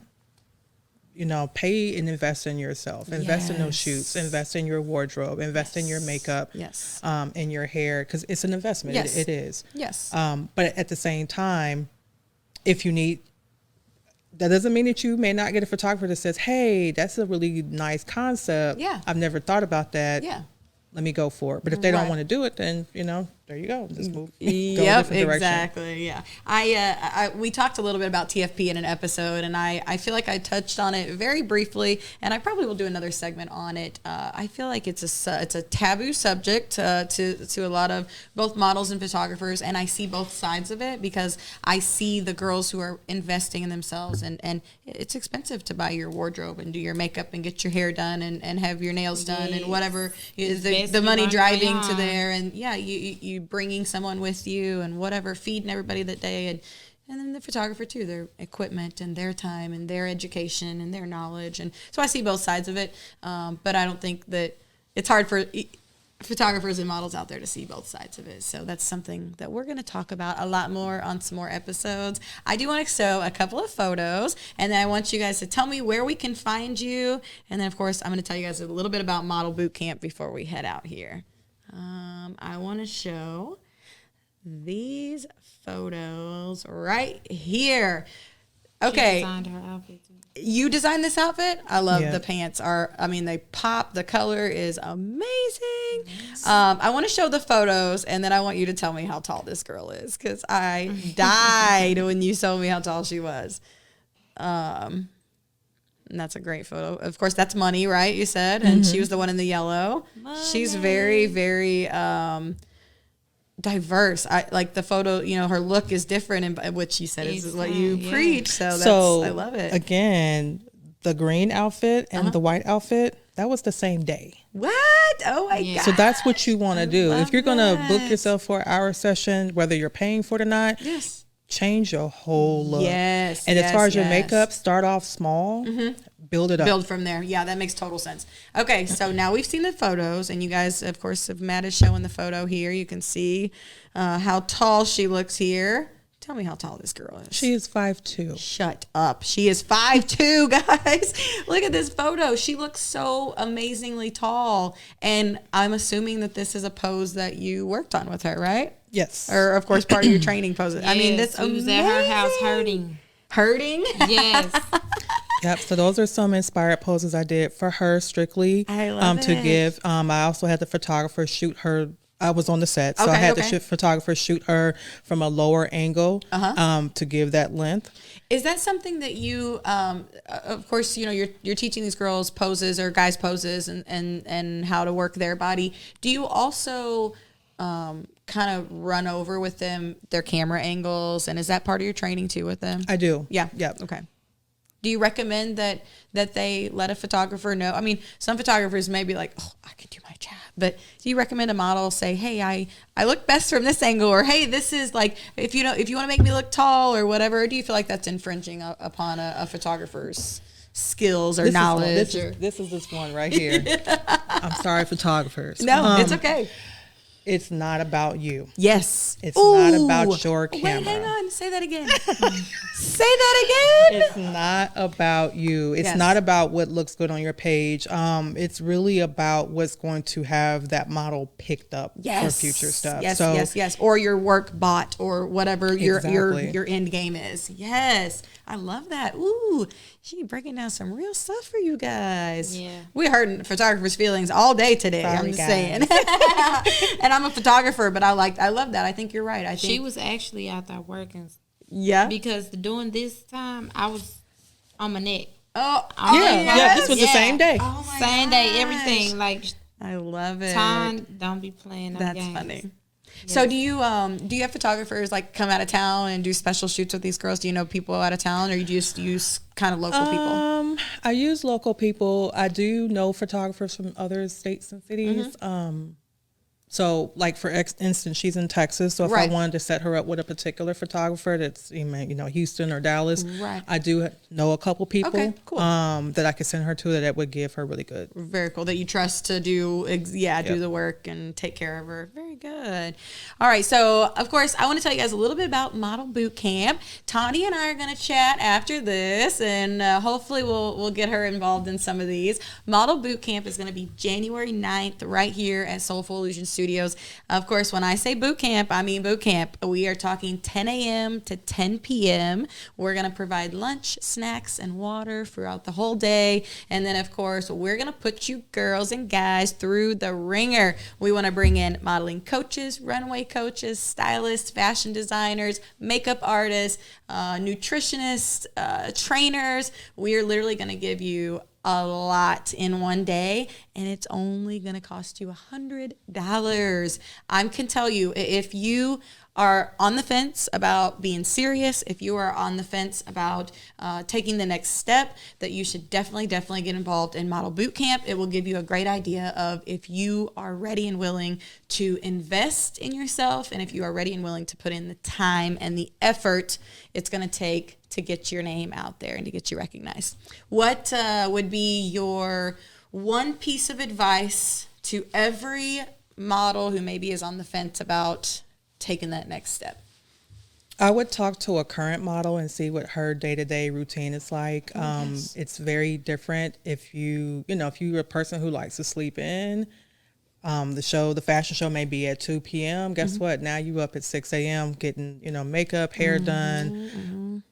pay and invest in yourself. Invest in those shoots. Invest in your wardrobe. Invest in your makeup. Yes. And your hair, because it's an investment. Yes. It is. Yes. But at the same time, if you need, that doesn't mean that you may not get a photographer that says, hey, that's a really nice concept. Yeah. I've never thought about that. Yeah. Let me go for it. But if they don't Right. want to do it, then, you know, there you go. Just move. Go a Yep, different direction. exactly. Yeah, we talked a little bit about TFP in an episode, and I feel like I touched on it very briefly, and I probably will do another segment on it. I feel like it's a taboo subject to a lot of both models and photographers, and I see both sides of it because I see the girls who are investing in themselves, and it's expensive to buy your wardrobe and do your makeup and get your hair done and have your nails done and whatever. The money driving to there, and you bringing someone with you and whatever, feeding everybody that day, and then the photographer too, their equipment and their time and their education and their knowledge. And so I see both sides of it, but I don't think that it's hard for photographers and models out there to see both sides of it. So that's something that we're going to talk about a lot more on some more episodes. I do want to show a couple of photos, and then I want you guys to tell me where we can find you. And then, of course, I'm going to tell you guys a little bit about Model Boot Camp before we head out here. I want to show these photos right here. Okay. She designed her outfit too. You designed this outfit? I love Yeah. the pants. They pop. The color is amazing. I want to show the photos, and then I want you to tell me how tall this girl is, because I died when you told me how tall she was. And that's a great photo. Of course, that's Money, right? You said, and she was the one in the yellow. She's very, very diverse. I like the photo. You know, her look is different, and what she said is what you preach. So I love it. Again, the green outfit and the white outfit, that was the same day. What? Oh my god! So that's what you want to do. If you're going to book that. yourself for an hour session, whether you're paying for it or not, Yes. change your whole look. Yes. And as far as your yes. makeup, start off small, build it up. Build from there. Yeah, that makes total sense. Okay, so now we've seen the photos, and you guys, of course, if Matt is showing the photo here, you can see how tall she looks here. Tell me how tall this girl is. She is 5'2". Shut up. She is 5'2", guys. Look at this photo. She looks so amazingly tall, and I'm assuming that this is a pose that you worked on with her, right? Yes. Or, of course, part of your training poses. I mean, Yes, this we was at her house hurting. Hurting? Yes. Yep. So those are some inspired poses I did for her strictly. I love to it. give. I also had the photographer shoot her. I was on the set, so I had the photographer shoot her from a lower angle to give that length. Is that something that you, of course, you know, you're teaching these girls poses or guys poses and how to work their body. Do you also kind of run over with them their camera angles, and is that part of your training too with them? I do. Yeah. Yep. Okay. Do you recommend that they let a photographer know? I mean, some photographers may be like, oh, I can do my job. But do you recommend a model say, hey, I look best from this angle, or hey, this is like, if you want to make me look tall or whatever, or do you feel like that's infringing upon a photographer's skills or knowledge? This is this one right here. I'm sorry, photographers. No, it's okay. It's not about you. Yes. It's not about your camera. Wait, hang on. Say that again. Say that again. It's not about you. It's not about what looks good on your page. It's really about what's going to have that model picked up for future stuff. Yes. Or your work bot or whatever your end game is. Yes. I love that. Ooh, she breaking down some real stuff for you guys. Yeah. We heard photographers' feelings all day today. Sorry, I'm just guys. saying. And I'm a photographer, but I love that. I think you're right. I think She was actually out there working. Yeah. Because during this time, I was on my neck. Oh, yeah. This was the same day. Oh my Same day, everything. Like, I love it. time, don't be playing no That's games. funny. So do you have photographers like come out of town and do special shoots with these girls? Do you know people out of town, or you just use kind of local people? I use local people. I do know photographers from other states and cities. So, like for instance, she's in Texas. So if I wanted to set her up with a particular photographer that's Houston or Dallas, I do know a couple people that I could send her to that would give her really good. Very cool. That you trust to do do the work and take care of her. Very good. All right. So, of course, I want to tell you guys a little bit about Model Boot Camp. Tawny and I are going to chat after this, and hopefully we'll get her involved in some of these. Model Boot Camp is going to be January 9th right here at Soulful Illusion Studios. Of course, when I say boot camp, I mean boot camp. We are talking 10 a.m. to 10 p.m. We're going to provide lunch, snacks, and water throughout the whole day. And then, of course, we're going to put you girls and guys through the ringer. We want to bring in modeling coaches, runway coaches, stylists, fashion designers, makeup artists, nutritionists, trainers. We are literally going to give you a lot in one day, and it's only going to cost you $100. I can tell you, if you are on the fence about being serious, if you are on the fence about taking the next step, that you should definitely get involved in Model Boot Camp. It will give you a great idea of if you are ready and willing to invest in yourself, and if you are ready and willing to put in the time and the effort it's going to take to get your name out there and to get you recognized. What would be your one piece of advice to every model who maybe is on the fence about taking that next step? I would talk to a current model and see what her day-to-day routine is like. Yes. It's very different if if you're a person who likes to sleep in. The fashion show may be at 2 p.m. Guess what? Now you up at 6 a.m. getting, makeup, hair done.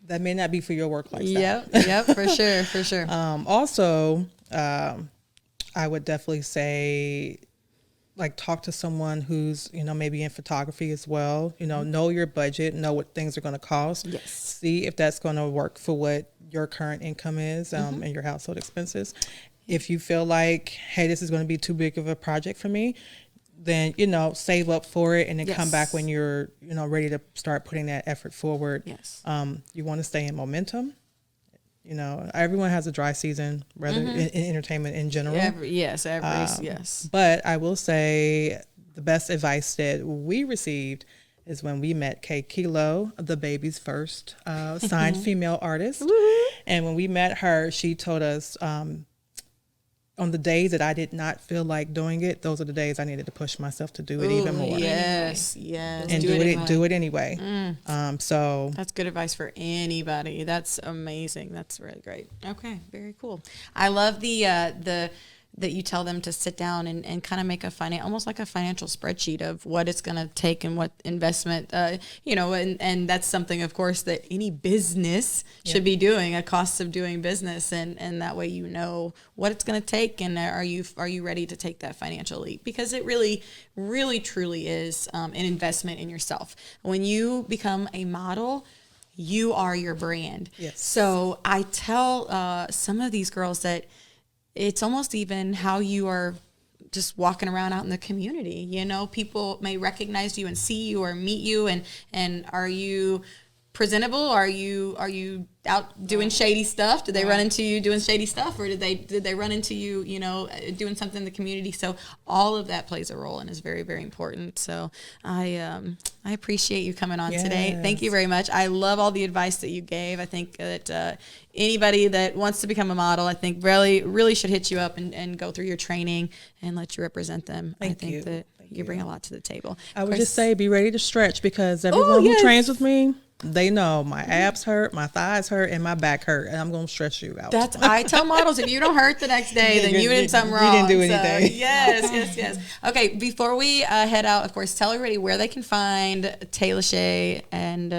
That may not be for your work lifestyle. Yep, for sure. Also, I would definitely say, talk to someone who's, maybe in photography as well. Know your budget, know what things are going to cost. Yes. See if that's going to work for what your current income is and your household expenses. If you feel like, hey, this is going to be too big of a project for me, then, save up for it and then come back when you're, ready to start putting that effort forward. Yes. You want to stay in momentum. Everyone has a dry season, rather in entertainment in general. Yes. But I will say the best advice that we received is when we met Kay Kilo, the baby's first signed female artist. And when we met her, she told us, on the days that I did not feel like doing it, those are the days I needed to push myself to do it even more. Yes. And do it anyway. So that's good advice for anybody. That's amazing. That's really great. Okay, very cool. I love the that you tell them to sit down and kind of make almost like a financial spreadsheet of what it's going to take and what investment, and that's something, of course, that any business should be doing, a cost of doing business. And that way, what it's going to take. And are you ready to take that financial leap? Because it really, really, truly is an investment in yourself. When you become a model, you are your brand. Yes. So I tell some of these girls that it's almost even how you are just walking around out in the community. People may recognize you and see you or meet you, and are you presentable? Are you out doing shady stuff? Did they run into you doing shady stuff, or did they run into you, doing something in the community? So all of that plays a role and is very, very important. So I appreciate you coming on today. Thank you very much. I love all the advice that you gave. I think that anybody that wants to become a model, I think really, really should hit you up and go through your training and let you represent them. I think that you bring a lot to the table. I would just say be ready to stretch, because everyone who trains with me, they know my abs hurt, my thighs hurt, and my back hurt, and I'm going to stress you out. I tell models, if you don't hurt the next day, then you did something wrong. You didn't do anything. So, yes. Okay, before we head out, of course, tell everybody where they can find Tay Lachey and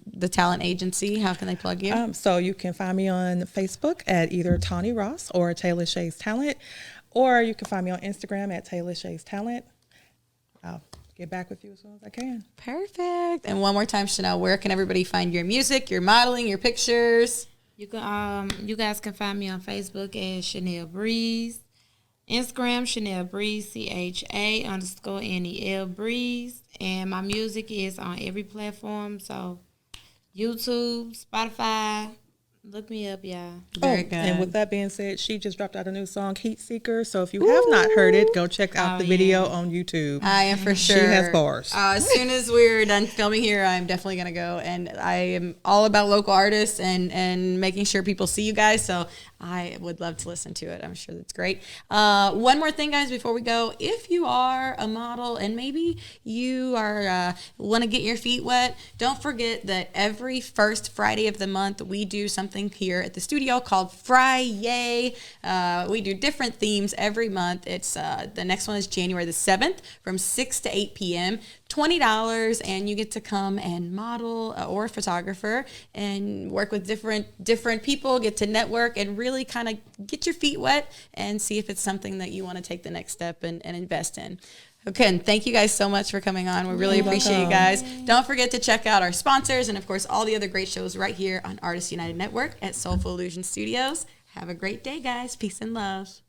the talent agency. How can they plug you? So you can find me on Facebook at either Tawny Ross or Tay Lachey's Talent, or you can find me on Instagram at Tay Lachey's Talent. I'll get back with you as soon as I can. Perfect. And one more time, Chanel, where can everybody find your music, your modeling, your pictures? You guys can find me on Facebook as Chanel Brezz, Instagram Chanel Brezz, CHA_NEL Brezz, and my music is on every platform. So YouTube, Spotify. Look me up, y'all. Very good. And with that being said, she just dropped out a new song, Heat Seeker. So if you have not heard it, go check out the video on YouTube. I am for sure. She has bars. As soon as we're done filming here, I'm definitely going to go. And I am all about local artists and making sure people see you guys. So I would love to listen to it. I'm sure that's great. One more thing, guys, before we go. If you are a model and maybe you are want to get your feet wet, don't forget that every first Friday of the month, we do something here at the studio called Fry-Yay. We do different themes every month. It's the next one is January the 7th from 6 to 8 p.m. $20, and you get to come and model or a photographer and work with different people, get to network and really kind of get your feet wet and see if it's something that you want to take the next step and invest in. Okay, and thank you guys so much for coming on. We really appreciate you guys. Don't forget to check out our sponsors and, of course, all the other great shows right here on Artists United Network at Soulful Illusion Studios. Have a great day, guys. Peace and love.